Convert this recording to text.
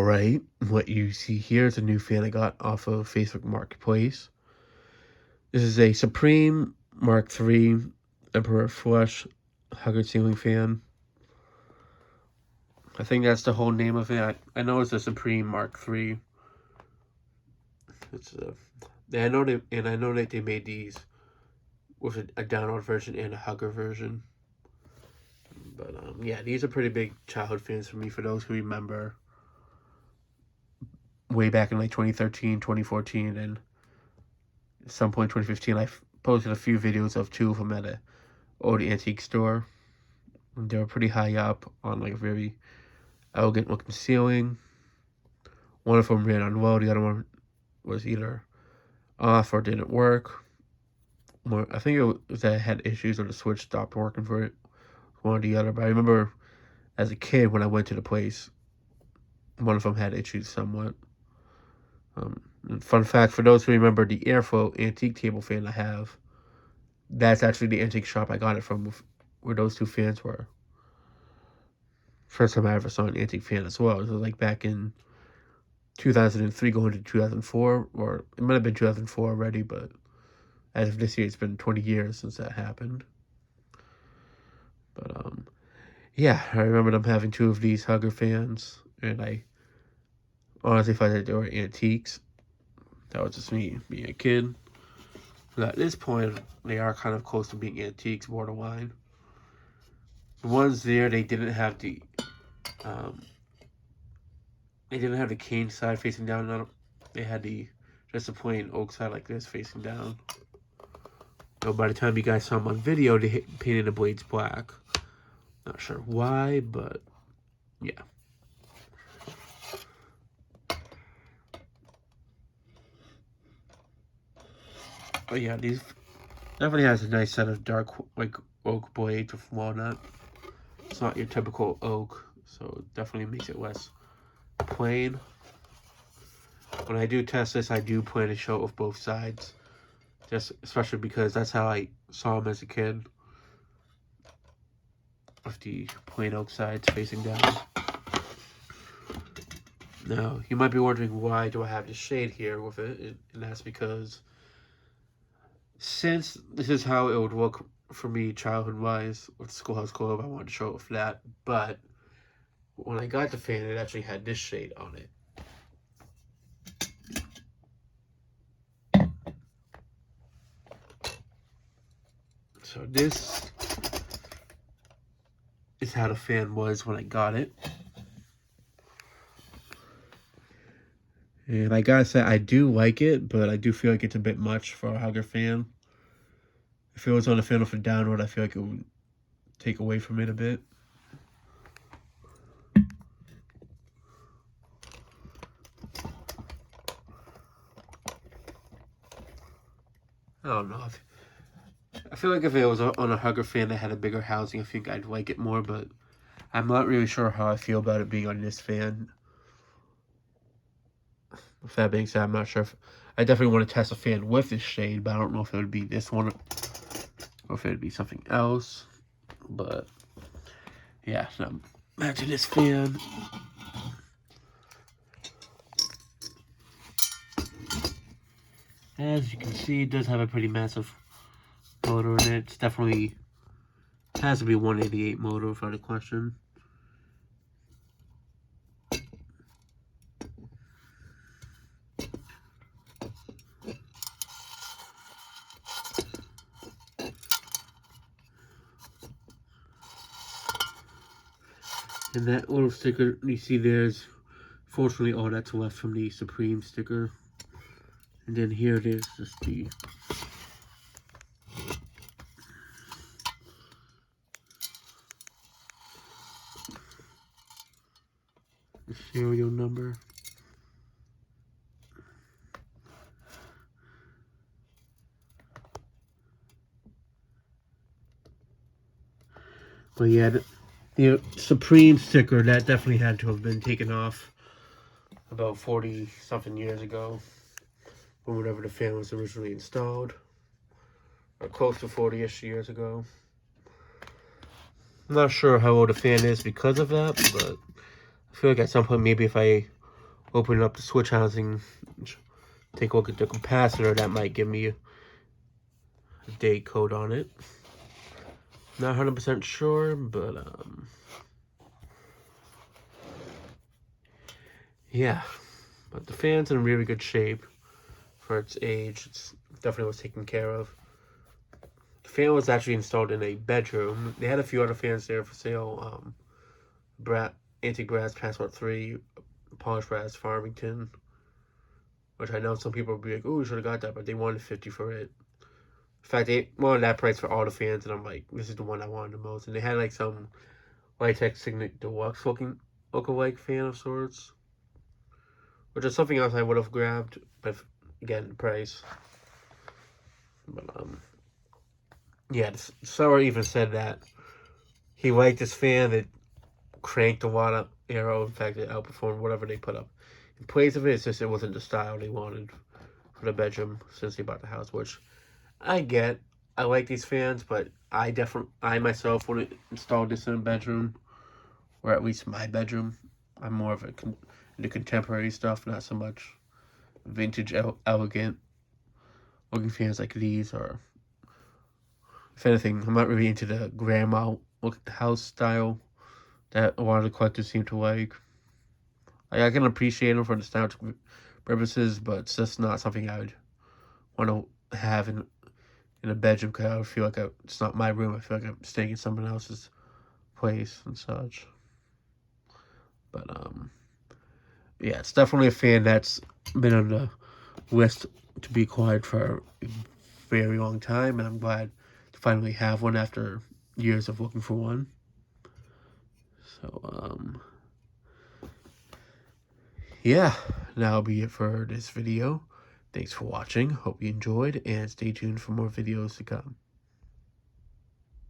Alright, what you see here is a new fan I got off of Facebook Marketplace. This is a Supreme Mark III Emperor Flush Hugger Ceiling Fan. I think that's the whole name of it. I know it's a Supreme Mark III. I know that they made these with a download version and a hugger version. But yeah, these are pretty big childhood fans for me. For those who remember, way back in like 2013, 2014, and at some point 2015, I posted a few videos of two of them at a old antique store. And they were pretty high up on like a very elegant looking ceiling. One of them ran on low, the other one was either off or didn't work. I think it was that it had issues or the switch stopped working for it, one or the other. But I remember as a kid when I went to the place, one of them had issues somewhat. Fun fact, for those who remember the Airflow antique table fan I have, that's actually the antique shop I got it from, where those two fans were. First time I ever saw an antique fan as well. It was like back in 2003 going to 2004, or it might have been 2004 already, but as of this year, it's been 20 years since that happened. But yeah, I remember them having two of these hugger fans, and I honestly thought that they were antiques. That was just me being a kid. But at this point, they are kind of close to being antiques, borderline. The ones there, they didn't have the cane side facing down. They had just a plain oak side like this facing down. So by the time you guys saw them on video, they painted the blades black. Not sure why, but yeah. But yeah, these definitely has a nice set of dark like oak blades with walnut. It's not your typical oak, so it definitely makes it less plain. When I do test this, I do plan to show it with both sides, just especially because that's how I saw them as a kid, with the plain oak sides facing down. Now, you might be wondering, why do I have the shade here with it? And that's because since this is how it would look for me childhood-wise with Schoolhouse Globe, I wanted to show it with that. But when I got the fan, it actually had this shade on it. So this is how the fan was when I got it. And I gotta say, I do like it, but I do feel like it's a bit much for a hugger fan. If it was on a fan with a downward, I feel like it would take away from it a bit. I don't know. I feel like if it was on a hugger fan that had a bigger housing, I think I'd like it more, but I'm not really sure how I feel about it being on this fan. With that being said, I'm not sure if... I definitely want to test a fan with this shade, but I don't know if it would be this one or if it would be something else. But yeah, so back to this fan. As you can see, it does have a pretty massive motor in it. It's definitely has to be 188 motor without a question. And that little sticker you see there is fortunately all that's left from the Supreme sticker. And then here it is, just the serial number. But yeah, the Supreme sticker, that definitely had to have been taken off about 40-something years ago, or whenever the fan was originally installed, or close to 40-ish years ago. I'm not sure how old the fan is because of that, but I feel like at some point, maybe if I open up the switch housing, take a look at the capacitor. That might give me a date code on it. Not 100% sure, but yeah. But the fan's in really good shape for its age. It's definitely was taken care of. The fan was actually installed in a bedroom. They had a few other fans there for sale. Antique Brass Passport 3, Polished Brass Farmington, which I know some people would be like, "Oh, you should have got that," but they wanted $50 for it. In fact, they wanted that price for all the fans, and I'm like, this is the one I wanted the most. And they had like some Litex Signet Deluxe look-alike fan of sorts, which is something else I would have grabbed, but again, the price. But yeah, the seller even said that he liked this fan that cranked a lot of arrow. In fact, it outperformed whatever they put up in place of it. It's just it wasn't the style they wanted for the bedroom since they bought the house, which I get. I like these fans, but I myself would install this in a bedroom, or at least my bedroom. I'm more of into contemporary stuff, not so much vintage, elegant looking fans like these. Or if anything, I'm not really into the grandma house style that a lot of the collectors seem to like. I can appreciate them for nostalgic purposes, but it's just not something I would want to have in a bedroom, because I would feel like it's not my room. I feel like I'm staying in someone else's place and such. But yeah, it's definitely a fan that's been on the list to be acquired for a very long time, and I'm glad to finally have one after years of looking for one. So yeah, that'll be it for this video. Thanks for watching. Hope you enjoyed, and stay tuned for more videos to come.